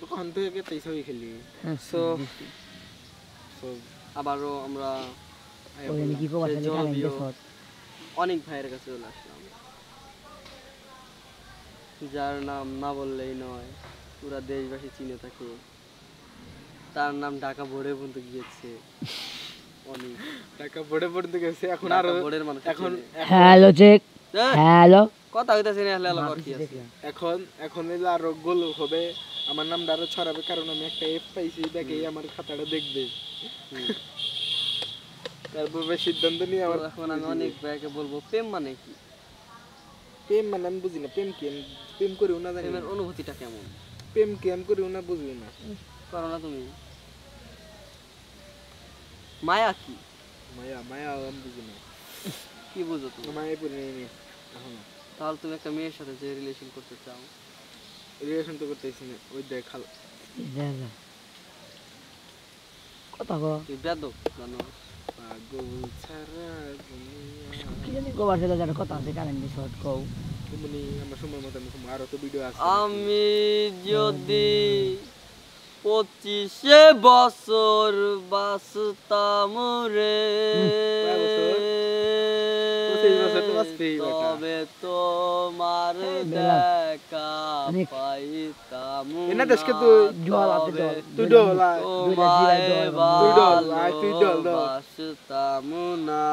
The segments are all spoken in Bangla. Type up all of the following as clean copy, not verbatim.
দোকান থেকে তাই সবই খেলি সো আবারও আমরা অনেক ভাইয়ের কাছে চলে আসলাম, যার নাম না বললেই নয়, পুরা দেশবাসী চিনে থাকে। তার নাম ঢাকা বোর্ডে পর্যন্ত গিয়েছে, অনেক ঢাকা বোর্ডে পর্যন্ত গেছে। এখন আরো বোর্ডের মানুষ এখন হ্যালো চেক হ্যালো কথা হইতাছে না, হ্যালো কর কি আছে। এখন এলো আরো গোল হবে, আমার নামটা আরো ছড়াবে, কারণ আমি একটা এফ পাইছি, দেখে আমার খাতাটা দেখবে, তারপর সিদ্ধান্ত নিয়ে আমার। এখন আমি অনেক ভাইকে বলবো প্রেম মানে কি। প্রেম মানে আমি বুঝি না, প্রেম কি আমি প্রেম করিও না, জানি প্রেমের অনুভূতিটা কেমন, প্রেম কি আমি করিও না, বুঝিও না। করো না তুমি। মায়া কি? মায়া মায়া আমি বুঝি না। কি বুঝো তুমি? মায়া পড়ি নেই এখন। তাহলে তুমি একটা মেয়ের সাথে যে রিলেশন করতে চাও, রিলেশন তো করতেছি না, ওই দেখ খাল কথা কো তুই বেদক জানো পাগল ছাড়া দুনিয়া। কি জানি গোবার সাথে যার কথা আছে কারেন্ট শর্ট কও তুমি আমার সময় মতো আমি আরো তো ভিডিও আছে। আমি যদি 25 বছর বাঁচতাম রে, তবে তোমার দেখা পাইতাম না, বাঁচতাম না।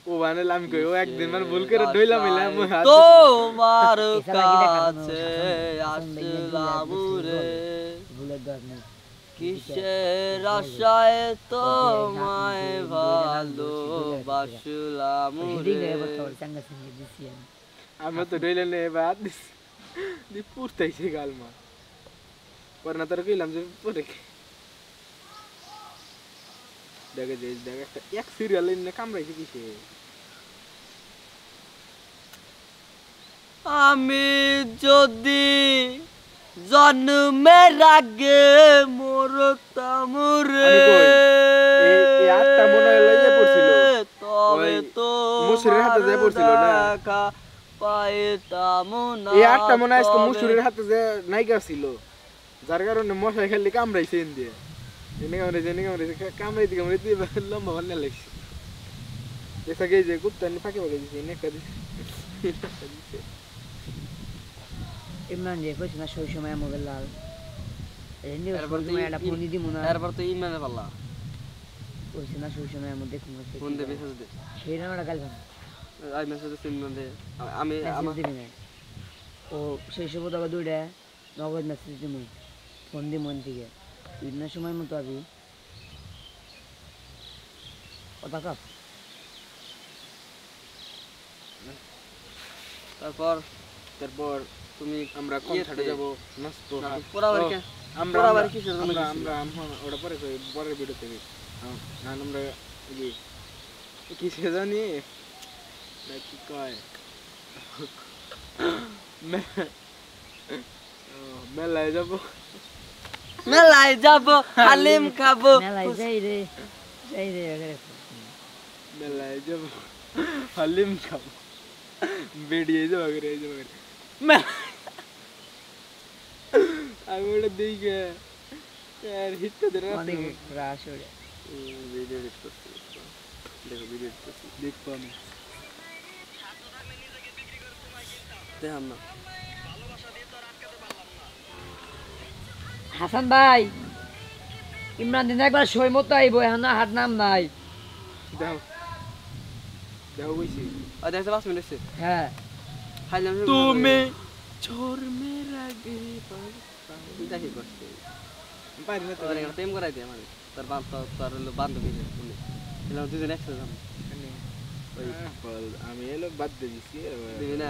ও বানালাম কই, ও একদিন মানে ভুল করে ধইলাম এলাম তোমার কাছে আসলাম রে, কিসের আশায় তোমায় ভালোবাসলাম রে। আমি তো ধইলেন এবার দি পুরতাইছে গালমা পরে না, তোর কইলাম যে পরে দেখে যে দেখ একটা এক সিরিয়াল এনে কামড়াইছে কিসে। আমি যদি জন্মের আগে মরতাম রে, তবে তো মুসুরের হাতে যে পড়ছিল না, পাইতাম না। এই আটটা মনে হয় মুসুরের হাতে যে নাইকা ছিল, যার কারণে মশাই খালি কামড়াইছে দিয়ে, এনে কামড়াইছে লম্বা বান্না লাগছে। এসা গেছে কুত্তা নি ফাঁকে ফাঁকে দিছে, এনে একটা দিছে ইমরান যে কইছ না সেই সময় মোবাইল লাল এনে এরপর সময় একটা ফোন দি মুনা, এরপর তো ইমানে পাল্লা কইছ না সেই সময় মধ্যে কোন ফোন দে মেসেজ দে, সেই নামটা গাল ভাঙ আই মেসেজ দে সিম দে, আমি আমার দিবি না ও সেই সময় তো দুইটা নগদ মেসেজ দিমু, ফোন দি মন থেকে ইমরান সময় মতো আবি কথা কাপ। তারপর তুমি আমরা কোথায় যাব নাচবো, আমরা ওটা পরে পরের ভিডিওতে না আমরা কিসে জানি না কি কয় মেলায় যাবো, হালিম খাবো, মেলায় যাই রে মেলায় যাবো হালিম খাবো, বেরিয়ে যাবো আমি ওটা দেখে আর হিটটা ধরে অনেক রাশ ওরে ভিডিও এডিট করছি, দেখো ভিডিও এডিট করছি, দেখবো আমি দেখাম না। হাসান ভাই ইমরান দিন একবার সই মতো আইবো, এখন হাত নাম নাই। দেখো দেখো কইছি দেখছে 5 মিনিট হচ্ছে। হ্যাঁ তুমি ছোর মেরা গে এটা কি করছে, পারি না তো প্রেম করাই দিয়ে মানে তার বান্ধবী দুজন একসাথে যাবো, আমি এলো বাদ দিয়ে দিছি দিবি না,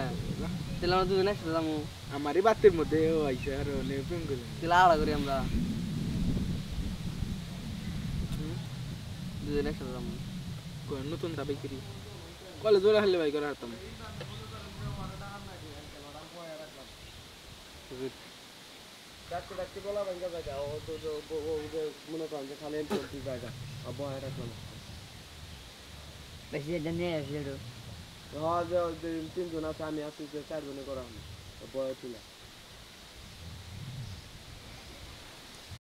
তাহলে আমরা দুজন একসাথে যাবো, আমারই বাতের মধ্যে ও আইসে আর প্রেম করে তাহলে আলাদা করি আমরা দুজন একসাথে যাবো। নতুন দাবাই করি কলেজ বলে হারলে ভাই করে হারতাম। বলা ভাঙ্গা জায়গা ও তো মনে করেন যে খালি জায়গা বয় রাখলাম বেশি জানি আসলে তিনজন আছে, আমি আছি 4 জনে করা বয় ছিল।